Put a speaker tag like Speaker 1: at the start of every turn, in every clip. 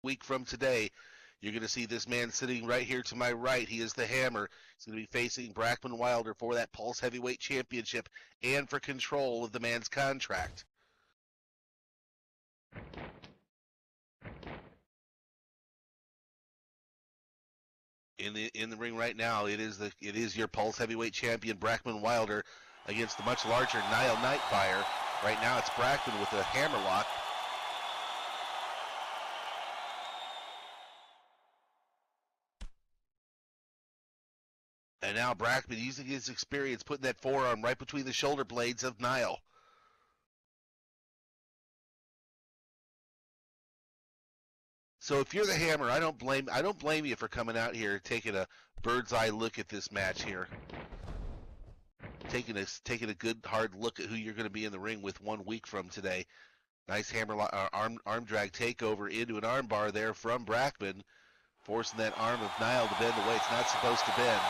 Speaker 1: week from today, you're going to see this man sitting right here to my right. He is the Hammer. He's going to be facing Brakman Wylder for that Pulse Heavyweight Championship and for control of the man's contract. In the ring right now, it is your Pulse Heavyweight Champion Brakman Wylder against the much larger Nyle Nightfire. Right now, it's Brakman with a hammerlock. And now Brakman using his experience, putting that forearm right between the shoulder blades of Nyle. So if you're the Hammer, I don't blame you for coming out here taking a bird's eye look at this match here. Taking a good hard look at who you're going to be in the ring with 1 week from today. Nice arm drag takeover into an arm bar there from Brakman, forcing that arm of Nyle to bend the way it's not supposed to bend.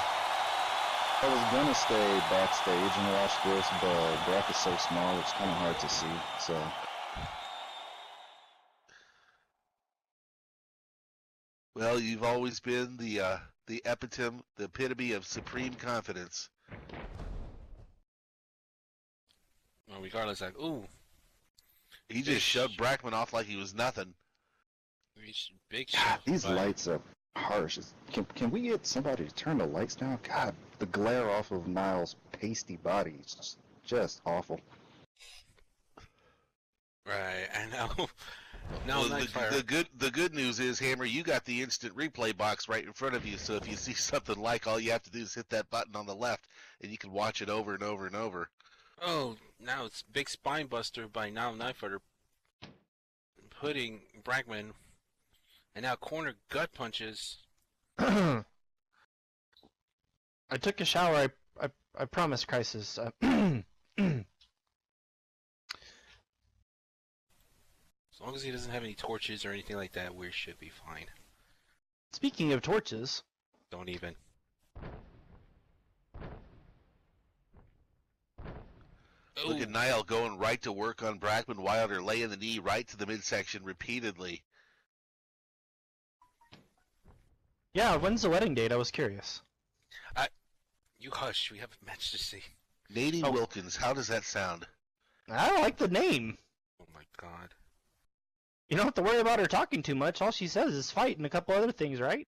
Speaker 2: I was going to stay backstage and watch this, but Brack is so small, it's kind of hard to see, so...
Speaker 1: Well, you've always been the epitome of supreme confidence.
Speaker 3: Well, regardless, like, ooh.
Speaker 1: He just shoved Brakman off like he was nothing.
Speaker 3: Big
Speaker 2: God, these lights are harsh. Can we get somebody to turn the lights down? God, the glare off of Nile's pasty body is just awful.
Speaker 3: Right, I know. No,
Speaker 1: well, the good news is, Hammer, you got the instant replay box right in front of you, so if you see something like, all you have to do is hit that button on the left, and you can watch it over and over and over.
Speaker 3: Oh, now it's big spine buster by Nyle Nightfire, putting Brakman, and now corner gut punches.
Speaker 4: I took a shower. I promise, Crisis.
Speaker 3: As long as he doesn't have any torches or anything like that, we should be fine.
Speaker 4: Speaking of torches...
Speaker 3: Don't even.
Speaker 1: Look at Nyle going right to work on Brakman Wylder, laying the knee right to the midsection repeatedly.
Speaker 4: Yeah, when's the wedding date? I was curious.
Speaker 3: You hush, we have a match to see.
Speaker 1: Nadine Wilkins, how does that sound?
Speaker 4: I like the name.
Speaker 3: Oh my god.
Speaker 4: You don't have to worry about her talking too much. All she says is fight and a couple other things, right?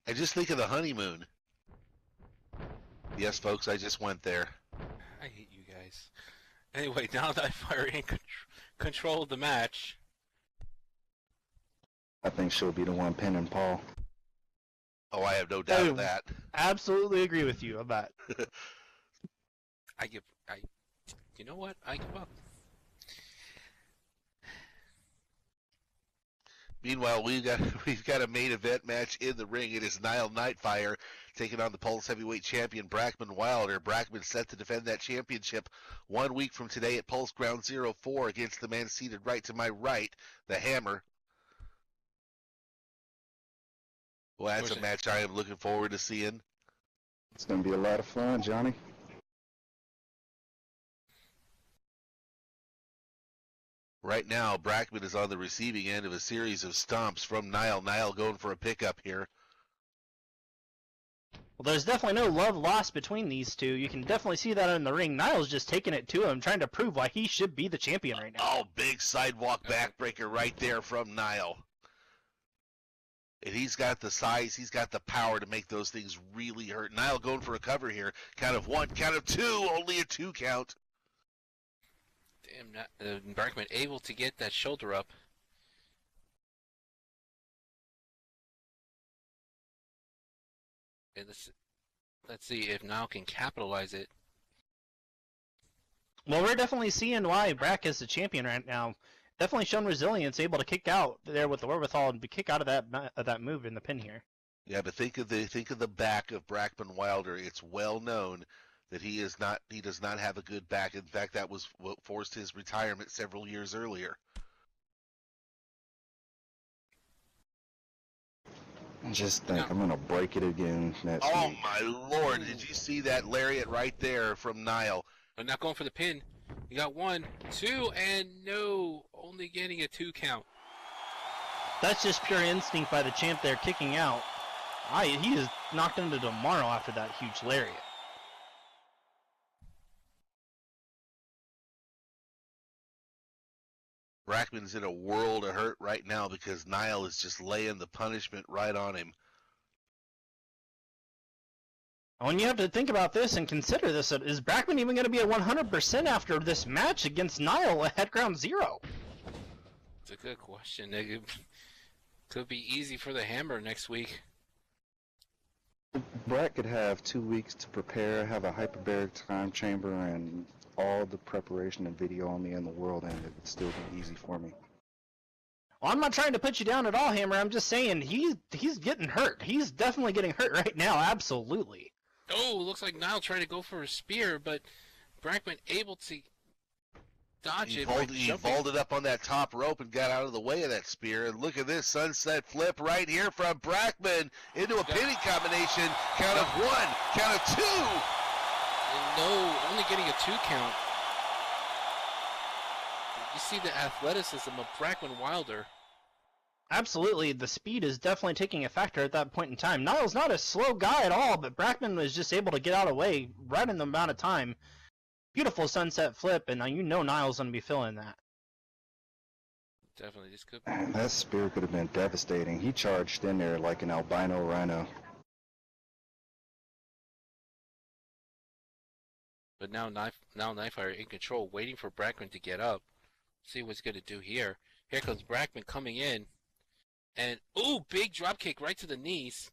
Speaker 1: I just think of the honeymoon. Yes, folks, I just went there.
Speaker 3: I hate you guys. Anyway, now that Nightfire in control of the match.
Speaker 2: I think she'll be the one pinning Paul.
Speaker 1: Oh, I have no doubt of that.
Speaker 4: Absolutely agree with you about that.
Speaker 3: You know what? I give up.
Speaker 1: Meanwhile, we've got a main event match in the ring. It is Nyle Nightfire taking on the Pulse Heavyweight Champion Brakman Wylder. Brakman set to defend that championship 1 week from today at Pulse Ground 04 against the man seated right to my right, the Hammer. Well, that's a match I am looking forward to seeing.
Speaker 2: It's going to be a lot of fun, Johnny.
Speaker 1: Right now, Brakman is on the receiving end of a series of stomps from Nyle. Nyle going for a pickup here.
Speaker 4: Well, there's definitely no love lost between these two. You can definitely see that in the ring. Nile's just taking it to him, trying to prove why he should be the champion right now.
Speaker 1: Oh, big sidewalk backbreaker right there from Nyle. And he's got the size, he's got the power to make those things really hurt. Nyle going for a cover here. Count of one, count of two, only a 2 count.
Speaker 3: Damn, Brakman able to get that shoulder up. And let's see if Nyle can capitalize it.
Speaker 4: Well, we're definitely seeing why Brack is the champion right now. Definitely shown resilience, able to kick out there with the wherewithal and kick out of that move in the pin here.
Speaker 1: Yeah, but think of the back of Brakman Wylder. It's well known that he does not have a good back. In fact, that was what forced his retirement several years earlier.
Speaker 2: Just think, I'm gonna break it again next week.
Speaker 1: Oh my lord! Did you see that lariat right there from Nyle?
Speaker 3: I'm not going for the pin. You got 1, 2, and no, only getting a 2 count.
Speaker 4: That's just pure instinct by the champ there, kicking out. He is knocked into tomorrow after that huge lariat.
Speaker 1: Brakman's in a world of hurt right now because Nyle is just laying the punishment right on him.
Speaker 4: When you have to think about this and consider this, is Brakman even going to be at 100% after this match against Nyle at ground zero?
Speaker 3: It's a good question. It could be easy for the Hammer next week.
Speaker 2: Brak could have 2 weeks to prepare, have a hyperbaric time chamber, and all the preparation and video on me in the world, and it would still be easy for me.
Speaker 4: Well, I'm not trying to put you down at all, Hammer. I'm just saying he's getting hurt. He's definitely getting hurt right now, absolutely.
Speaker 3: Oh, looks like Nyle tried to go for a spear, but Brakman able to dodge it.
Speaker 1: He vaulted up on that top rope and got out of the way of that spear. And look at this sunset flip right here from Brakman into a pinning combination. Count of 1, count of 2.
Speaker 3: And no, only getting a 2 count. You see the athleticism of Brakman Wylder.
Speaker 4: Absolutely, the speed is definitely taking a factor at that point in time. Nile's not a slow guy at all, but Brakman was just able to get out of the way right in the amount of time. Beautiful sunset flip, and you know Nile's going to be feeling that.
Speaker 3: Definitely, this could.
Speaker 2: Man, that spear could have been devastating. He charged in there like an albino rhino.
Speaker 3: But now Nightfire in control, waiting for Brakman to get up. See what's going to do here. Here comes Brakman coming in. And, ooh, big drop kick right to the knees.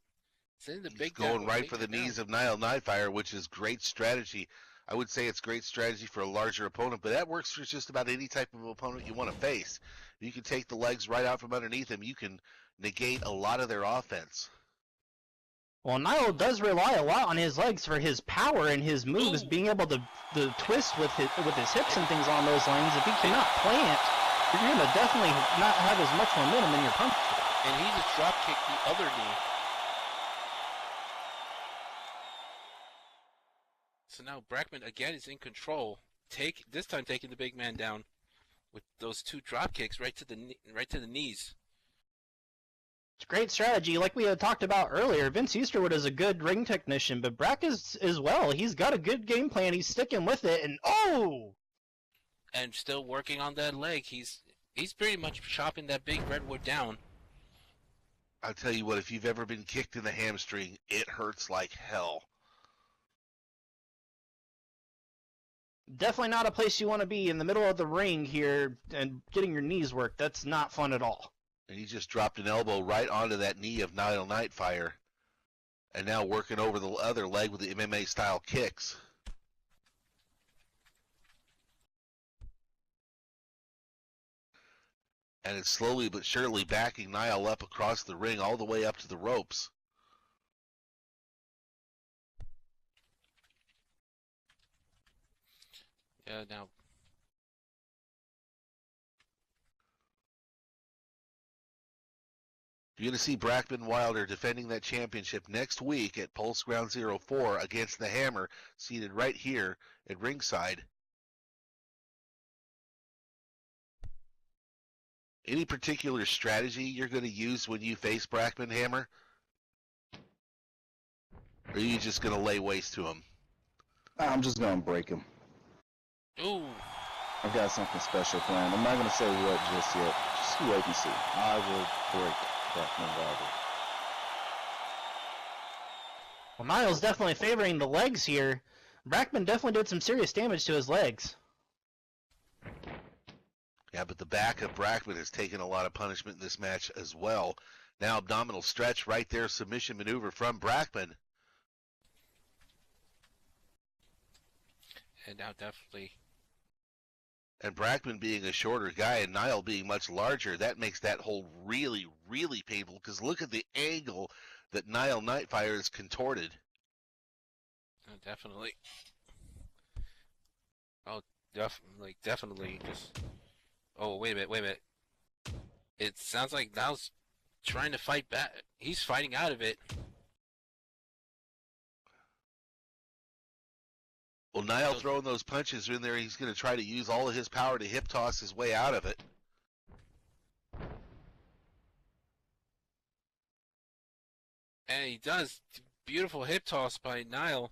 Speaker 1: He's going right for the knees of Nyle Nightfire, which is great strategy. I would say it's great strategy for a larger opponent, but that works for just about any type of opponent you want to face. You can take the legs right out from underneath him. You can negate a lot of their offense.
Speaker 4: Well, Nyle does rely a lot on his legs for his power and his moves, being able to twist with his hips and things on those lanes. If he cannot plant, you're going to definitely not have as much momentum in your punch.
Speaker 3: And he just drop kicked the other knee. So now Brakman again is in control. This time taking the big man down with those 2 drop kicks right to the knees.
Speaker 4: It's a great strategy. Like we had talked about earlier, Vince Easterwood is a good ring technician, but Brak is as well. He's got a good game plan. He's sticking with it, and
Speaker 3: and still working on that leg. He's pretty much chopping that big redwood down.
Speaker 1: I'll tell you what, if you've ever been kicked in the hamstring, it hurts like hell.
Speaker 4: Definitely not a place you want to be in the middle of the ring here and getting your knees worked. That's not fun at all.
Speaker 1: And he just dropped an elbow right onto that knee of Nyle Nightfire. And now working over the other leg with the MMA-style kicks. And it's slowly but surely backing Nyle up across the ring all the way up to the ropes.
Speaker 3: Yeah, now.
Speaker 1: You're going to see Brakman Wylder defending that championship next week at Pulse Ground 04 against the Hammer, seated right here at ringside. Any particular strategy you're going to use when you face Brakman, Hammer? Or are you just going to lay waste to him?
Speaker 2: I'm just going to break him.
Speaker 3: Ooh.
Speaker 2: I've got something special planned. I'm not going to say what just yet. Just wait and see. I will break Brakman Wylder.
Speaker 4: Well, Nile's definitely favoring the legs here. Brakman definitely did some serious damage to his legs.
Speaker 1: Yeah, but the back of Brakman has taken a lot of punishment in this match as well. Now abdominal stretch right there, submission maneuver from Brakman.
Speaker 3: And now definitely.
Speaker 1: And Brakman being a shorter guy and Nyle being much larger, that makes that hold really, really painful because look at the angle that Nyle Nightfire is contorted.
Speaker 3: Definitely. Oh, definitely. Just. Oh, wait a minute. It sounds like Nile's trying to fight back. He's fighting out of it.
Speaker 1: Well, Nyle throwing those punches in there, he's going to try to use all of his power to hip toss his way out of it.
Speaker 3: And he does. Beautiful hip toss by Nyle.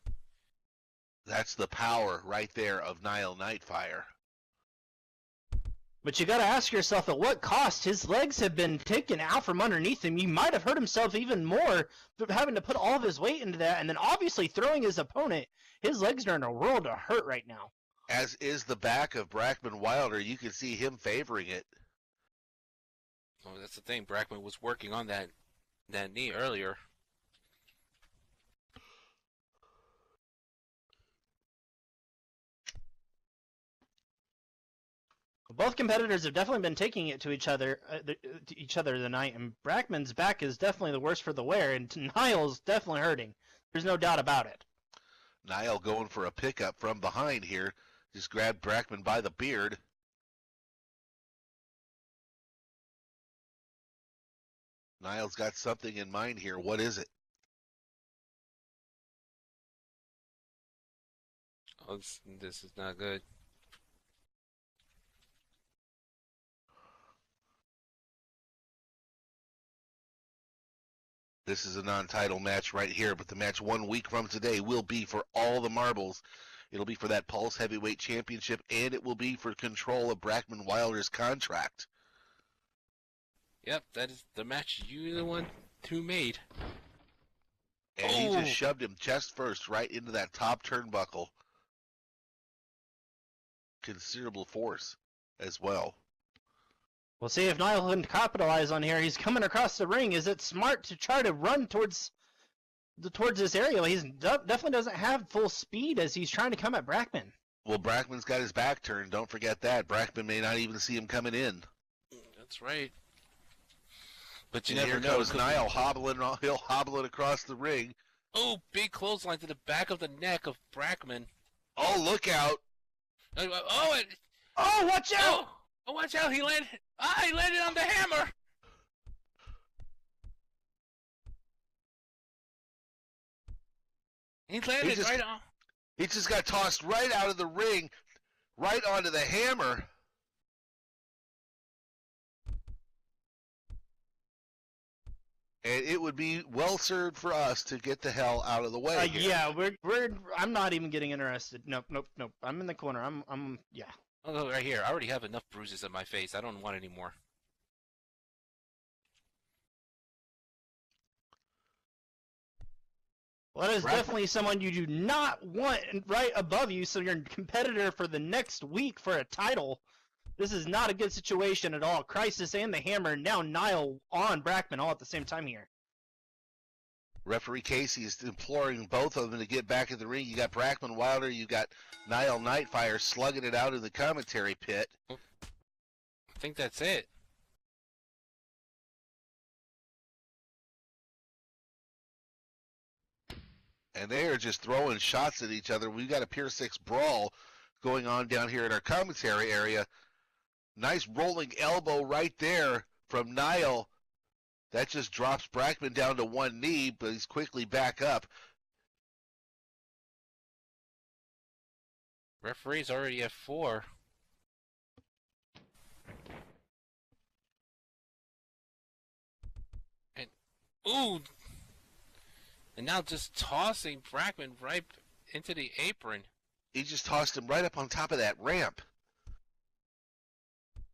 Speaker 1: That's the power right there of Nile Nightfire.
Speaker 4: But you got to ask yourself, at what cost? His legs have been taken out from underneath him. He might have hurt himself even more having to put all of his weight into that, and then obviously throwing his opponent. His legs are in a world of hurt right now.
Speaker 1: As is the back of Brakman Wylder. You can see him favoring it.
Speaker 3: Oh, that's the thing. Brakman was working on that knee earlier.
Speaker 4: Both competitors have definitely been taking it to each other tonight, and Brakman's back is definitely the worst for the wear, and Nile's definitely hurting. There's no doubt about it.
Speaker 1: Nyle going for a pickup from behind here. Just grabbed Brakman by the beard. Nile's got something in mind here. What is it?
Speaker 3: Oh, this is not good.
Speaker 1: This is a non-title match right here, but the match 1 week from today will be for all the marbles. It'll be for that Pulse Heavyweight Championship, and it will be for control of Brakman Wylder's contract.
Speaker 3: Yep, that is the match you're the one who made.
Speaker 1: And he just shoved him chest first right into that top turnbuckle. Considerable force as well.
Speaker 4: We'll see if Nyle can capitalize on here. He's coming across the ring. Is it smart to try to run towards this area? He definitely doesn't have full speed as he's trying to come at Brakman.
Speaker 1: Well, Brakman's got his back turned. Don't forget that. Brakman may not even see him coming in.
Speaker 3: That's right. But you
Speaker 1: And
Speaker 3: never
Speaker 1: here
Speaker 3: know.
Speaker 1: goes Nyle hobbling. He'll hobble it across the ring.
Speaker 3: Oh, big clothesline to the back of the neck of Brakman.
Speaker 1: Oh, look out!
Speaker 3: Oh,
Speaker 4: watch out!
Speaker 3: Oh, watch out! He landed on the hammer. He landed right on.
Speaker 1: He just got tossed right out of the ring, right onto the hammer. And it would be well served for us to get the hell out of the way.
Speaker 4: Yeah, I'm not even getting interested. Nope. I'm in the corner. Yeah.
Speaker 3: Oh, right here. I already have enough bruises on my face. I don't want any more.
Speaker 4: Well, that is definitely someone you do not want right above you, so your competitor for the next week for a title. This is not a good situation at all. Crisis and the Hammer, now Nyle on Brakman all at the same time here.
Speaker 1: Referee Casey is imploring both of them to get back in the ring. You got Brakman Wylder, you got Nile Nightfire slugging it out in the commentary pit.
Speaker 3: I think that's it.
Speaker 1: And they are just throwing shots at each other. We've got a Pier 6 brawl going on down here in our commentary area. Nice rolling elbow right there from Nyle. That just drops Brakman down to one knee, but he's quickly back up.
Speaker 3: Referee's already at 4. And, ooh! And now just tossing Brakman right into the apron.
Speaker 1: He just tossed him right up on top of that ramp.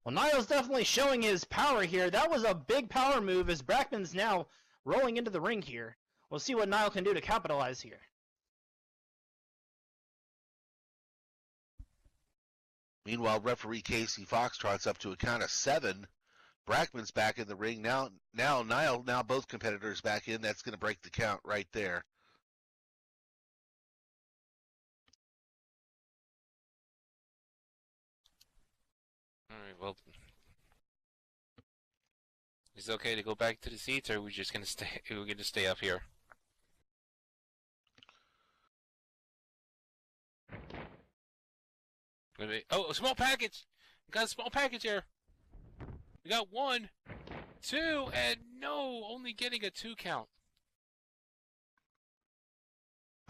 Speaker 4: Well, Nile's definitely showing his power here. That was a big power move as Brakman's now rolling into the ring here. We'll see what Nyle can do to capitalize here.
Speaker 1: Meanwhile, referee Casey Foxtrot's up to a count of 7. Brakman's back in the ring. Now Nyle, both competitors back in. That's going to break the count right there.
Speaker 3: Alright, well. Is it okay to go back to the seats, or are we just gonna stay up here? Oh, a small package! We got a small package here! We got 1, 2, and no, only getting a 2 count.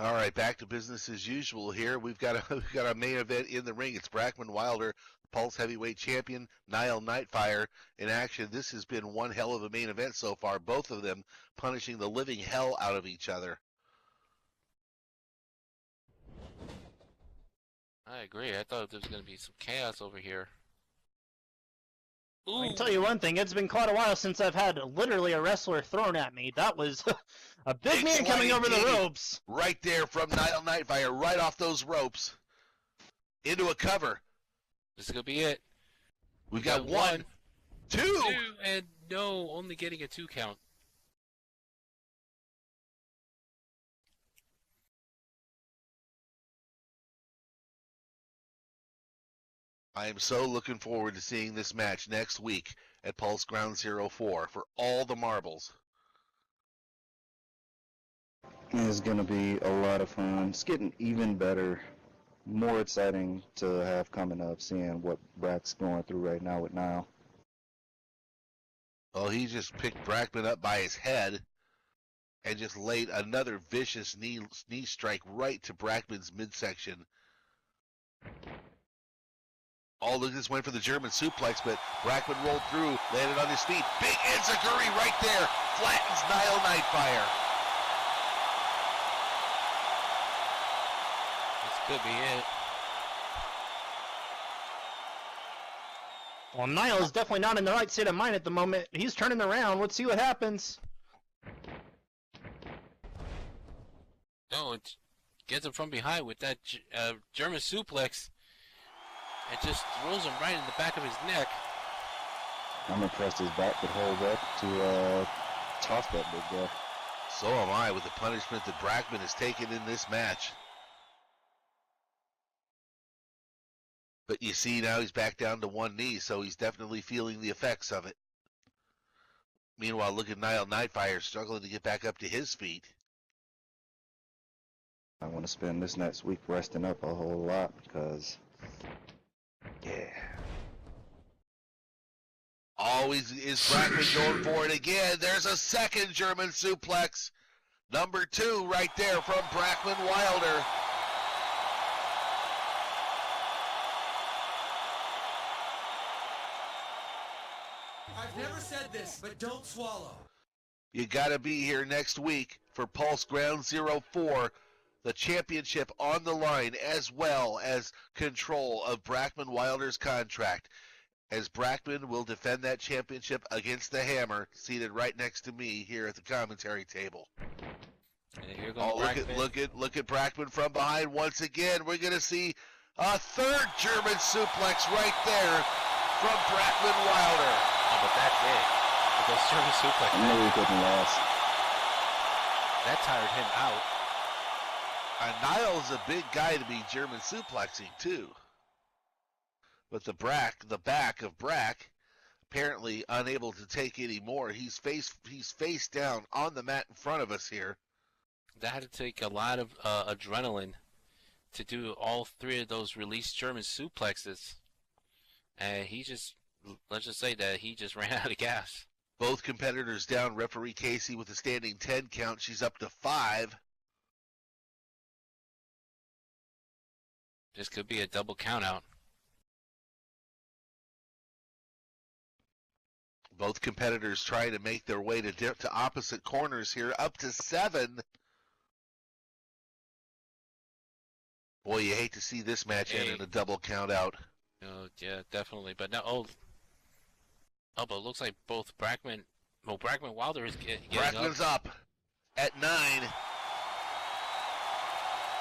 Speaker 1: All right, back to business as usual here. We've got a main event in the ring. It's Brakman Wylder, Pulse Heavyweight Champion, Nyle Nightfire in action. This has been one hell of a main event so far, both of them punishing the living hell out of each other.
Speaker 3: I agree. I thought there was going to be some chaos over here.
Speaker 4: I can tell you one thing, it's been quite a while since I've had literally a wrestler thrown at me. That was a big man coming over the ropes.
Speaker 1: Right there from Nyle Nightfire, right off those ropes. Into a cover.
Speaker 3: This is going to be it.
Speaker 1: We've got one, two,
Speaker 3: and no, only getting a 2 count.
Speaker 1: I am so looking forward to seeing this match next week at Pulse Ground 04 for all the marbles.
Speaker 2: It's going to be a lot of fun. It's getting even better, more exciting to have coming up, seeing what Brak's going through right now with Nyle.
Speaker 1: Well, he just picked Brakman up by his head and just laid another vicious knee strike right to Brakman's midsection. Oh, look, this went for the German suplex, but Brakman rolled through, landed on his feet. Big enziguri right there, flattens Nyle Nightfire.
Speaker 3: This could be it.
Speaker 4: Well, Nyle is definitely not in the right state of mind at the moment. He's turning around. Let's see what happens.
Speaker 3: No, it gets him from behind with that German suplex. It just throws him right in the back of his neck.
Speaker 2: I'm impressed his back could hold up to toss that big guy.
Speaker 1: So am I with the punishment that Brakman has taken in this match. But you see now he's back down to one knee, so he's definitely feeling the effects of it. Meanwhile, look at Nyle Nightfire struggling to get back up to his feet.
Speaker 2: I want to spend this next week resting up a whole lot because, yeah.
Speaker 1: Always is Brakman going for it again. There's a second German suplex. Number 2 right there from Brakman Wylder.
Speaker 5: I've never said this, but don't swallow.
Speaker 1: You got to be here next week for Pulse Ground 04. The championship on the line, as well as control of Brakman Wylder's contract, as Brakman will defend that championship against the Hammer, seated right next to me here at the commentary table.
Speaker 3: And here goes Brakman.
Speaker 1: Look at Brakman from behind once again. We're going to see a third German suplex right there from Brakman Wylder.
Speaker 3: Oh, but that's it. With those German suplex.
Speaker 2: I knew he couldn't last.
Speaker 3: That tired him out.
Speaker 1: Nile's a big guy to be German suplexing too. But the back of Brak, apparently unable to take any more. He's face down on the mat in front of us here.
Speaker 3: That had to take a lot of adrenaline to do all 3 of those released German suplexes. And let's just say that he just ran out of gas.
Speaker 1: Both competitors down. Referee Casey with a standing 10 count. She's up to 5.
Speaker 3: This could be a double count out.
Speaker 1: Both competitors trying to make their way to opposite corners here. Up to 7. Boy, you hate to see this match end in a double count out.
Speaker 3: Oh, yeah, definitely. But now, but it looks like both Brakman Wylder is getting
Speaker 1: Brakman's up at 9.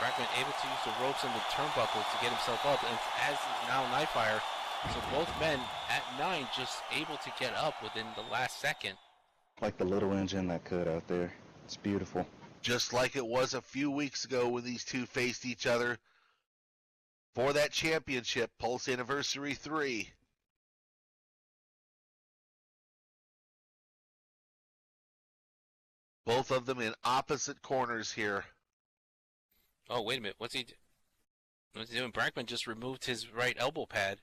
Speaker 3: Brakman able to use the ropes and the turnbuckles to get himself up, and as is now Nightfire. So both men at 9 just able to get up within the last second.
Speaker 2: Like the little engine that could out there. It's beautiful.
Speaker 1: Just like it was a few weeks ago when these two faced each other for that championship, Pulse Anniversary 3. Both of them in opposite corners here.
Speaker 3: Oh, wait a minute. What's he doing? Brakman just removed his right elbow pad.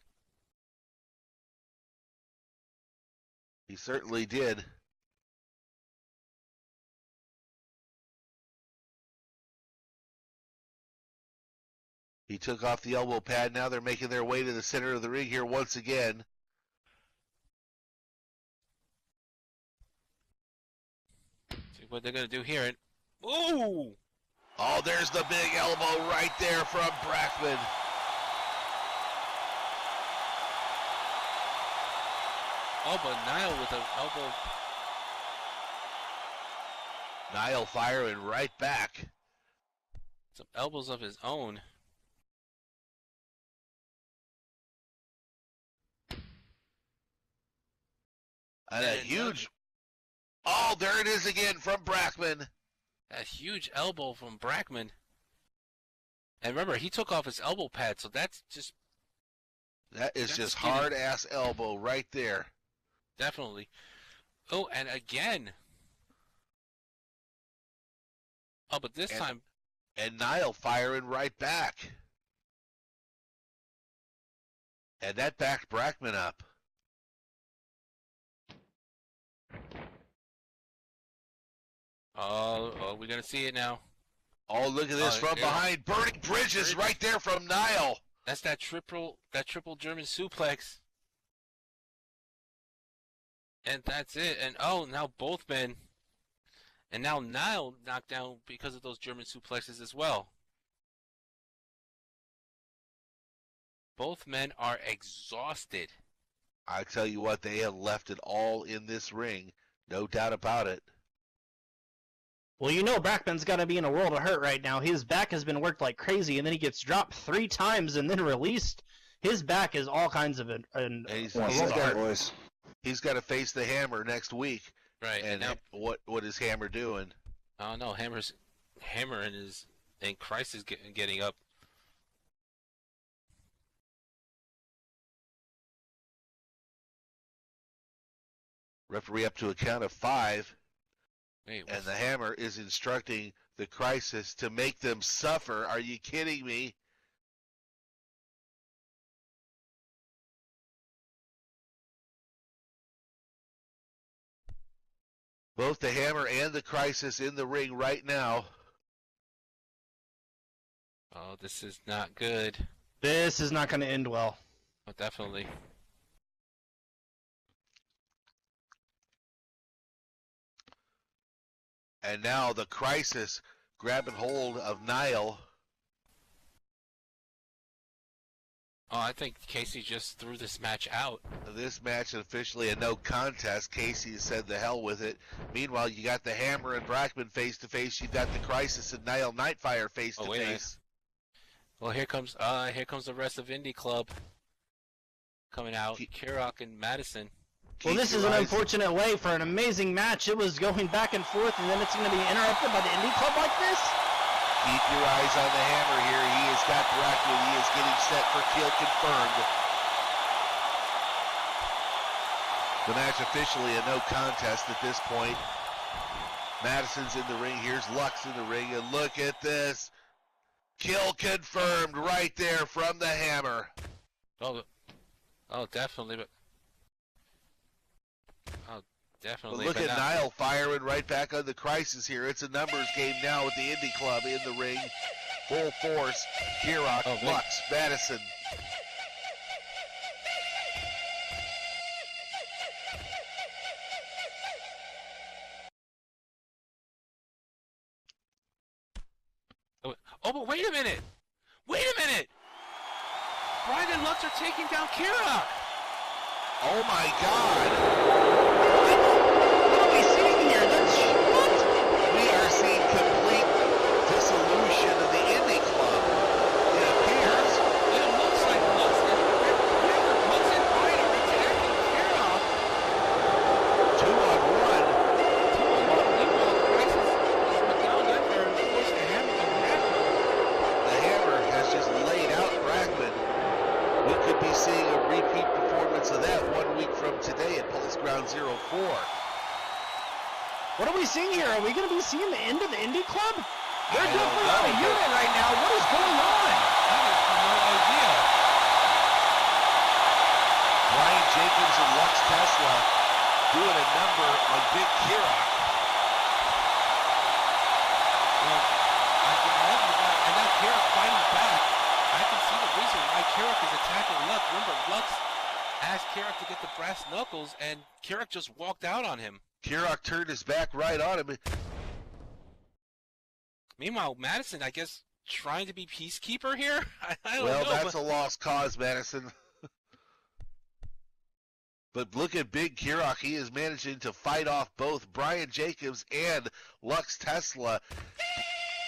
Speaker 1: He certainly did. He took off the elbow pad. Now they're making their way to the center of the ring here once again.
Speaker 3: See what they're going to do here. Ooh!
Speaker 1: Oh, there's the big elbow right there from Brakman.
Speaker 3: Oh, but Nyle with an elbow.
Speaker 1: Nyle firing right back.
Speaker 3: Some elbows of his own.
Speaker 1: And a huge... Oh, there it is again from Brakman.
Speaker 3: A huge elbow from Brakman. And remember, he took off his elbow pad, so that's just...
Speaker 1: That is just hard-ass elbow right there.
Speaker 3: Definitely. Oh, and again. Oh, but this time...
Speaker 1: And Nyle firing right back. And that backed Brakman up.
Speaker 3: Oh, we're going to see it now.
Speaker 1: Oh, look at this from behind. Burning bridges right there from Nyle.
Speaker 3: That's that triple German suplex. And that's it. And oh, now both men. And now Nyle knocked down because of those German suplexes as well. Both men are exhausted.
Speaker 1: I tell you what, they have left it all in this ring. No doubt about it.
Speaker 4: Well, you know Brakman's got to be in a world of hurt right now. His back has been worked like crazy, and then he gets dropped 3 times and then released. His back is all kinds of
Speaker 1: He's got to face the Hammer next week.
Speaker 3: Right.
Speaker 1: And
Speaker 3: now,
Speaker 1: what is Hammer doing?
Speaker 3: Oh no, Hammer and Christ is getting up.
Speaker 1: Referee up to a count of 5.
Speaker 3: Wait,
Speaker 1: and the Hammer is instructing the Crisis to make them suffer. Are you kidding me? Both the Hammer and the Crisis in the ring right now.
Speaker 3: Oh, this is not good.
Speaker 4: This is not going to end well.
Speaker 3: Oh, definitely.
Speaker 1: And now the Crisis grabbing hold of Nyle.
Speaker 3: Oh, I think Casey just threw this match out.
Speaker 1: This match is officially a no contest. Casey has said the hell with it. Meanwhile, you got the Hammer and Brakman face to face. You've got the Crisis and Nyle Nightfire face to face.
Speaker 3: Well, here comes the rest of Indie Club coming out. Kirok and Madison.
Speaker 4: Well, this is an unfortunate way for an amazing match. It was going back and forth, and then it's going to be interrupted by the Indie Club like this?
Speaker 1: Keep your eyes on the Hammer here. He has got Brakman. He is getting set for kill confirmed. The match officially a no contest at this point. Madison's in the ring. Here's Lux in the ring. And look at this. Kill confirmed right there from the Hammer.
Speaker 3: Oh, definitely. Oh, definitely.
Speaker 1: But look at Nyle firing right back on the Crisis here. It's a numbers game now with the Indie Club in the ring. Full force. Kirok, Lux, Madison.
Speaker 3: Oh, but wait a minute! Wait a minute! Brian and Lux are taking down Kirok!
Speaker 1: Oh my God!
Speaker 4: What are we seeing here? What?
Speaker 1: We are seeing complete dissolution of the Indie Club. It appears.
Speaker 3: It looks like Lux and Brian are attacking Kirok.
Speaker 1: 2-on-1.
Speaker 3: Meanwhile, Crisis is McDowell Nightfire and forced the Hammer to Brakman.
Speaker 1: The Hammer has just laid out Brakman. We could be seeing a repeat performance of that 1 week from today at Pulse Ground 04.
Speaker 4: What are we seeing here? Are we going to be seeing the end of the Indie Club? They're
Speaker 1: I don't
Speaker 4: definitely
Speaker 1: know,
Speaker 4: on a unit right now. What is going on?
Speaker 3: I have no idea.
Speaker 1: Brian Jacobs and Lux Tesla doing a number on Big Kirok.
Speaker 3: Well, I can imagine that. And now Kirok fighting back. I turnbuckles, and Kirok just walked out on him.
Speaker 1: Kirok turned his back right on him.
Speaker 3: Meanwhile, Madison, I guess, trying to be peacekeeper here? I don't know.
Speaker 1: Well, that's a lost cause, Madison. But look at Big Kirok. He is managing to fight off both Brian Jacobs and Lux Tesla.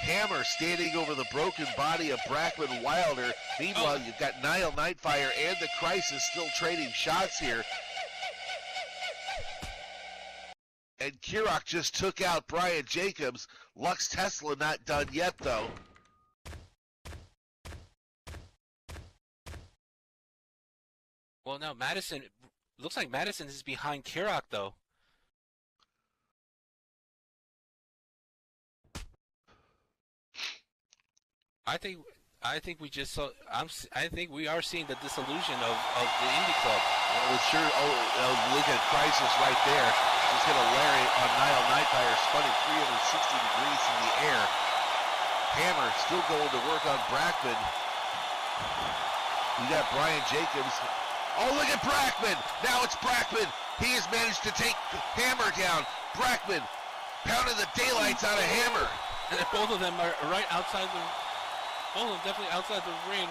Speaker 1: Hammer standing over the broken body of Brakman Wylder. Meanwhile, you've got Nyle, Nightfire, and the Crisis still trading shots here. And Kirok just took out Brian Jacobs. Lux Tesla not done yet, though.
Speaker 3: Well, now Madison, looks like Madison is behind Kirok, though. I think we just saw. I think we are seeing the dissolution of the indie club.
Speaker 1: Well, sure. Look at Crisis right there. He's going to lariat on Nyle Nightfire, spinning 360 degrees in the air. Hammer still going to work on Brakman. You got Brian Jacobs. Oh, look at Brakman! Now it's Brakman. He has managed to take Hammer down. Brakman pounding the daylights out of Hammer.
Speaker 3: And both of them are right outside the. Both of them definitely outside the ring.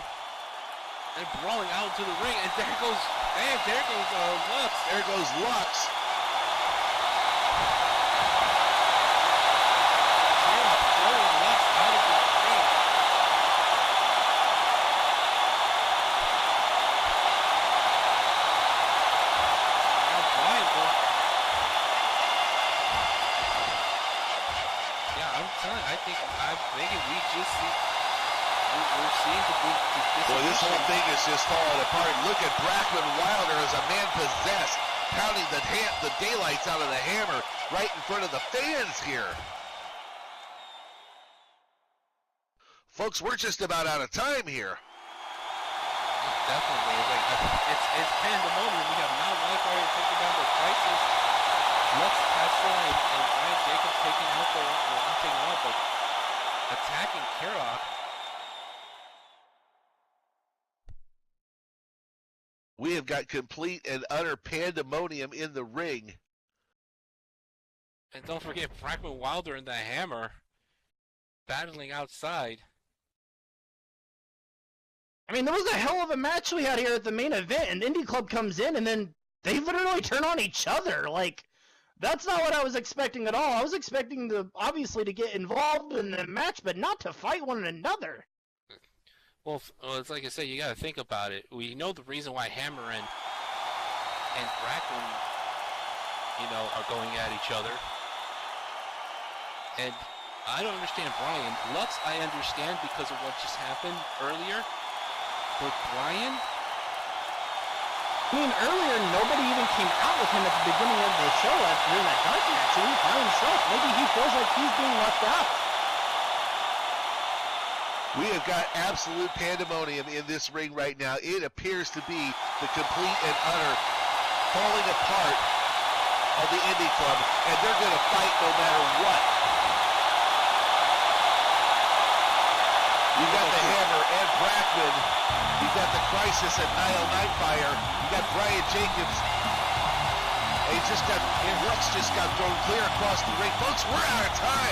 Speaker 3: And brawling out into the ring. And there goes. Damn, there goes Lux.
Speaker 1: There goes Lux.
Speaker 3: Throwing Lux out of the ring. Now Brian goes. Yeah, I'm telling you, I'm thinking we just see. We're seeing the
Speaker 1: Boy, this whole thing is just falling apart. Look at Brakman Wylder as a man possessed, pounding the daylights out of the Hammer right in front of the fans here. Folks, we're just about out of time here.
Speaker 3: Definitely. It's pandemonium. We have now Nightfire taking down the Crisis. Lux Tesla and Brian Jacobs taking out the, well, not taking out, but attacking Kirok.
Speaker 1: We have got complete and utter pandemonium in the ring.
Speaker 3: And don't forget Brakman Wylder and the Hammer battling outside.
Speaker 4: I mean, there was a hell of a match we had here at the main event, and Indie Club comes in, and then they literally turn on each other. Like, that's not what I was expecting at all. I was expecting to, obviously, to get involved in the match, but not to fight one another.
Speaker 3: Well, it's like I said, you got to think about it. We know the reason why Hammer and Brakman, are going at each other. And I don't understand Brian. Lux, I understand because of what just happened earlier. But Brian?
Speaker 4: I mean, earlier, nobody even came out with him at the beginning of the show during that dark match. He was by himself. Maybe he feels like he's being left out.
Speaker 1: We have got absolute pandemonium in this ring right now. It appears to be the complete and utter falling apart of the Indie Club, and they're going to fight no matter what. You got the Hammer and Brakman. You got the Crisis and Nyle Nightfire. You got Brian Jacobs. And Lux just got thrown clear across the ring. Folks, we're out of time.